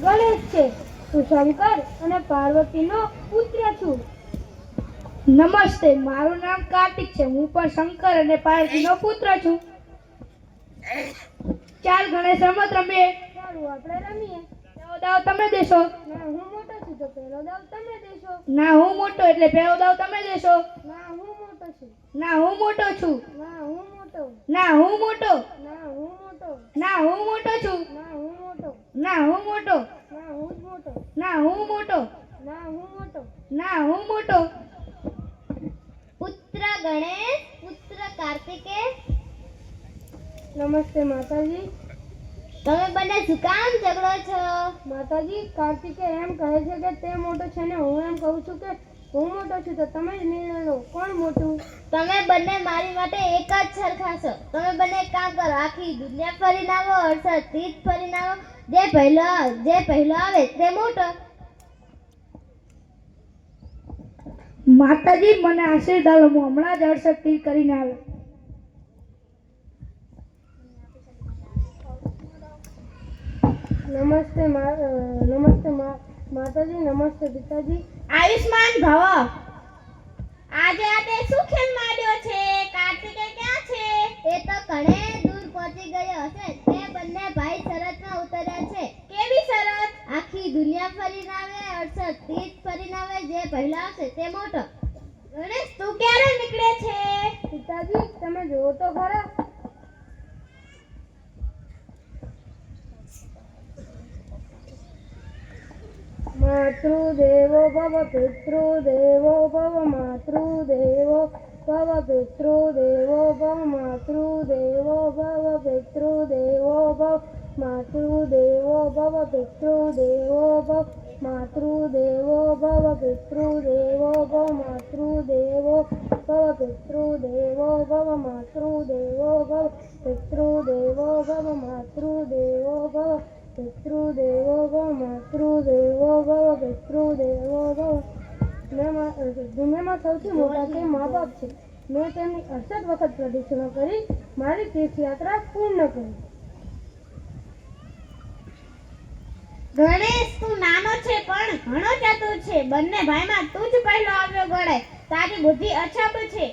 ગણેશ છે. હું શંકર અને પાર્વતીનો પુત્ર છું. નમસ્તે, મારું નામ કાર્તિક છે. હું પણ શંકર અને પાર્વતીનો પુત્ર છું. ચાલ ગણેશ રમત રમીએ. ચાલો આપણે રમીએ. પહેલો દાવ તમે દેશો. ના હું મોટો છું તો પહેલો દાવ તમે દેશો. ના હું મોટો એટલે પહેલો દાવ તમે દેશો. ના હું મોટો છું. ના હું મોટો છું. ના હું મોટો. ના હું મોટો. ના હું મોટો. ના હું મોટો છું. ના હું મોટો. ના હું મોટો. ના હું જ મોટો. ના હું મોટો. ના હું મોટો. ના હું મોટો. પુત્ર ગણેશ, પુત્ર કાર્તિકેય. નમસ્તે માતાજી. તમે બંને શું કામ ઝઘડો છો? માતાજી, કાર્તિકે એમ કહે છે કે તે મોટો છે ને હું એમ કહું છું કે હું મોટો છું, તો તમે જ નિર્ણય લો કોણ મોટું. તમે બંને મારી માટે એક જ સરખા છો. તમે બંને એક કામ કરો, આખી દુનિયા ફરીને આવો, 68 તીર્થ ફરીને આવો. જે પહેલો આવે તે મોટો. માતાજી મને આશીર્વાદ આપો. હું હમણાં જ 68 તીર કરીને આવ્યો. નમસ્તે માતાજી. નમસ્તે પિતાજી. આયુષ્માન ભવ. આજે આ શું ખેલ માંડ્યો છે? કાર્તિકે ક્યાં છે? એ તો ઘણે દૂર પહોંચી ગયો હશે. તે બંને ભાઈ શરતમાં ઉતર્યા છે. કેવી શરત? આખી દુનિયા ફરીને આવે, 68 તીર્થ ફરીને આવે. જે પહેલા આવશે તે મોટો. ગણેશ, તું ક્યારે નીકળે છે? પિતાજી તમે જોવો તો ખરા. માતૃદેવો ભવ પિતૃદેવો ભવ માતૃદેવો ભવ પિતૃદેવો ભવ માતૃદેવો ભવ પિતૃદેવો ભવ માતૃદેવો ભવ પિતૃદેવો ભવ માતૃદેવો ભવ પિતૃદેવો ભવ માતૃદેવો ભવ પિતૃદેવો ભવ માતૃદેવો ભવ પિતૃદેવો ભવ માતૃદેવો ભવ પિતૃદેવો ભવ માતૃદેવો ભવ પિતૃદેવો ભવ. દુનિયામાં સૌથી મોટા તે મા બાપ છે. મેં તેમની 68 વખત પ્રદક્ષિણા કરી મારી તીર્થયાત્રા પૂર્ણ કરી. ગણેશ, તું નાનો છે પણ ઘણો ચતુર છે. બંને ભાઈમાં તું જ પહેલો આવ્યો ગણાય. તારી બુદ્ધિ અછબ છે.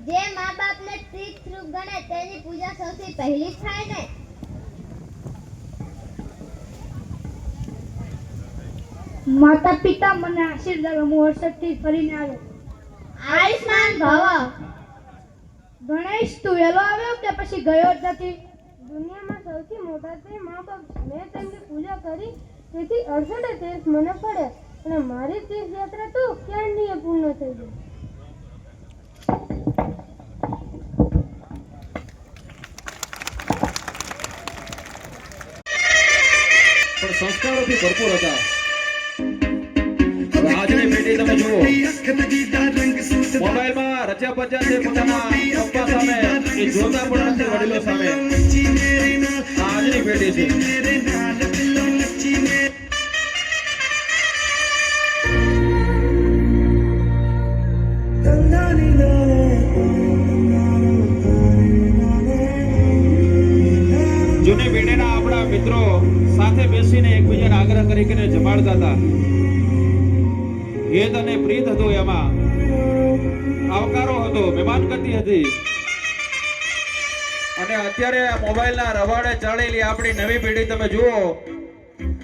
જે મા બાપને તીર્થ રૂપ ગણે તેની પૂજા સૌથી પહેલી જ થાય ને. માતા પિતા મને આશીર્વાદ આપો. હું 68 તીર ફરીને આવ્યો. આયુષ્માન ભવ. ગણેશ, તું વહેલો આવ્યો કે પછી ગયો જ નથી? દુનિયામાં સૌથી મોટા તે મા બાપ છે. મેં તેમની પૂજા કરી તેથી 68 તીર્થ મને પડ્યા અને મારી તીર્થયાત્રા તો ક્યારની પૂર્ણ થઈ ગઈ. પણ સંસ્કારોથી ભરપૂર હતા. હવે આજની પેઢી તમે જુઓ, મોબાઈલમાં રચ્યા પચ્યા છે પોતાના પપ્પા સામે, એ જોતા પણ નથી વડીલો સામે. આજની પેઢી છે. જૂની પેઢીના આપણા મિત્રો સાથે બેસીને એકબીજાને આગ્રહ કરીને જમાડતા હતા. હેત અને પ્રીત હતો, એમાં આવકારો હતો, મહેમાનગતિ હતી. અને અત્યારે આ મોબાઈલના રવાડે ચડેલી આપણી નવી પેઢી તમે જુઓ,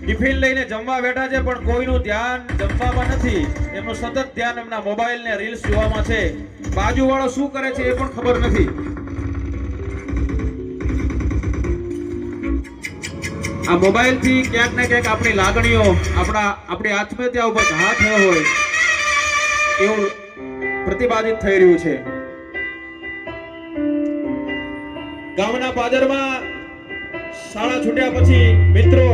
ટિફિન લઈને જમવા બેઠા છે પણ કોઈનું ધ્યાન જમવામાં નથી. એમનું સતત ધ્યાન એમના મોબાઈલ ને રીલ્સ જોવામાં છે. બાજુવાળો શું કરે છે એ પણ ખબર નથી. આ મોબાઈલ થી ક્યાંક ને ક્યાંક આપણી લાગણીઓ, આપણી આત્મીયતા ઉપર ઘા થયો હોય એવું પ્રતિપાદિત થઈ રહ્યું છે. ગામના પાદરમાં શાળા છૂટ્યા પછી મિત્રો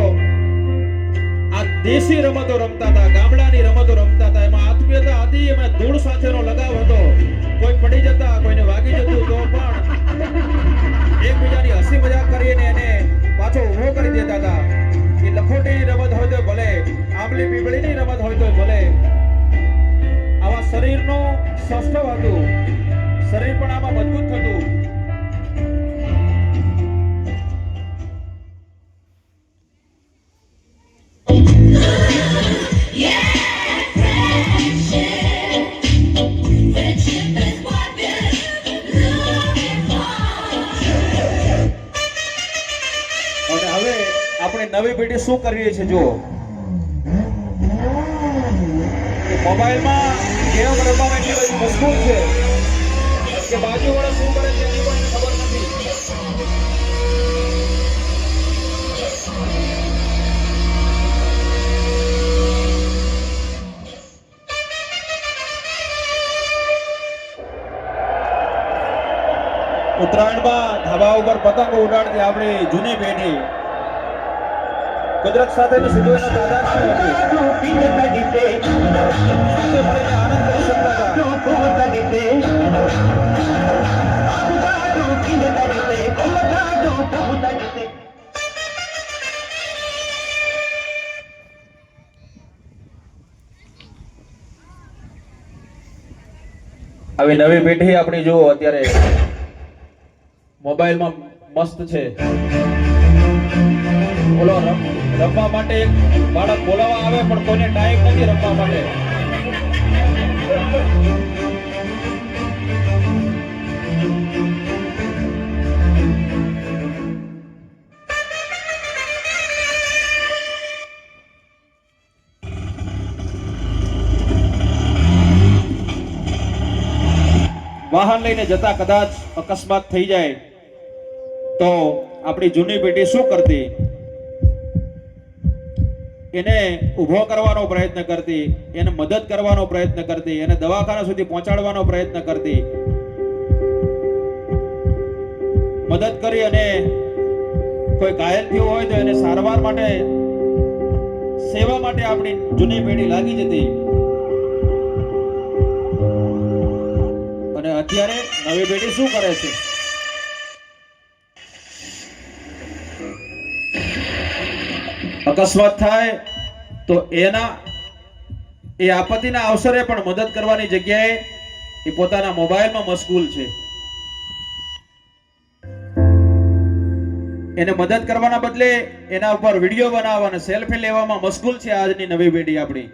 આ દેશી રમતો રમતા હતા, ગામડાની રમતો રમતા હતા. એમાં આત્મીયતા હતી, એમાં ધૂળ સાથેનો લગાવ હતો. કોઈ પડી જતા, કોઈને વાગી જતું તો પણ એકબીજાની હસી મજાક કરીને એને પાછો ઉભો કરી દેતા હતા. એ લખોટીની રમત હોય તો ભલે, આંબલી પીપળીની રમત હોય તો ભલે. આવા શરીરનું સૌષ્ઠવ હતું. શરીર પણ આમાં મજબૂત થતું. પેઢી શું કરી રહી છે જુઓ. મોબાઈલમાં ગેમ રમવામાં એટલી બધી મશગુલ છે કે બાજુવાળો શું કરે છે એની પણ ખબર નથી. ઉત્તરાયણમાં ધાબા ઉપર પતંગો ઉડાડતી આપણી જૂની પેઢી કુદરત સાથેનું સીધું એનું તાદાત્મ્ય હતું. સાથે મળીને આનંદ કરી શકતા હતા. આવી નવી પેઢી આપણી જુઓ અત્યારે મોબાઈલમાં મસ્ત છે. બોલો રમવા માટે એક બાળક બોલાવવા આવે પણ કોઈને ટાઈમ નથી રમવા માટે. વાહન લઈને જતા કદાચ અકસ્માત થઈ જાય તો આપણી જૂની પેઢી શું કરતી? એને ઊભો કરવાનો પ્રયત્ન કરતી, એને મદદ કરવાનો પ્રયત્ન કરતી, એને દવાખાના સુધી પહોંચાડવાનો પ્રયત્ન કરતી. મદદ કરી અને કોઈ ઘાયલ થયું હોય તો એને સારવાર માટે, સેવા માટે આપણી જૂની પેઢી લાગી જતી. અને અત્યારે નવી પેઢી શું કરે છે? અકસ્માત થાય તો એના એ આપત્તિના અવસરે પણ મદદ કરવાની જગ્યાએ એ પોતાના મોબાઈલમાં મશગુલ છે. એને મદદ કરવાના બદલે એના ઉપર વિડીયો બનાવવા અને સેલ્ફી લેવામાં મશગુલ છે આજની નવી પેઢી આપણી.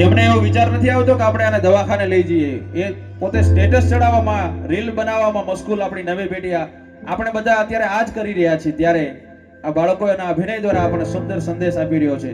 એમને એવો વિચાર નથી આવતો કે આપણે આને દવાખાને લઈ જઈએ. એ પોતે સ્ટેટસ ચડાવવામાં, રીલ બનાવવામાં મશગુલ આપણી નવી પેઢી. આપણે બધા અત્યારે આ જ કરી રહ્યા છીએ. ત્યારે આ બાળકો એના અભિનય દ્વારા આપણને સુંદર સંદેશ આપી રહ્યો છે.